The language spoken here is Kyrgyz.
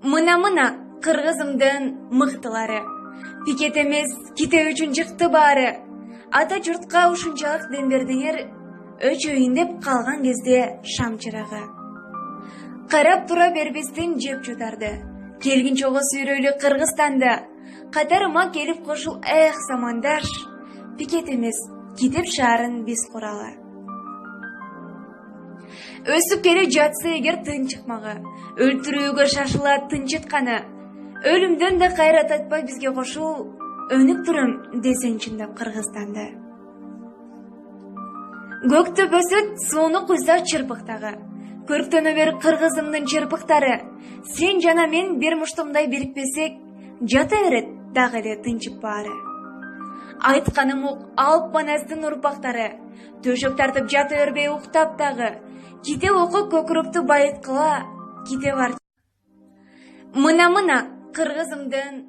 Мына кыргызымдын мыктылары. Пикет эмес ките үчүн чыкты баары. Ата журтка ушунчалык дем бердиңер, өчөйүн деп калган кезде шам чырагы. Карап тура бербестен жеп жутарды. Келгин чого сүйрөлү Кыргызстанда. Катарыма келип кошул эх замандаш. Пикет эмес китеп шаарын биз куралы. Өсүп келе жатса эгер тынчыкмагы, өлтүрүүгө шашылат тынчытканы. Өлүмдөн да кайрат айтпай бизге кошул, өнүк турум десең чындап Кыргызстанды. Көктөп өсөт сууну куйса чырпыктагы. Көрктөнө бер кыргызымдын чырпыктары. Сен жана мен бир муштумдай бирикпесек, жата берет дагы эле тынчып баары. Айтканым ук алып панастын урпактары. Төшөк тартып жата бербей уктап дагы. Ките окуп көкүрөктү байыткыла, ките бар. Мына кыргызымдын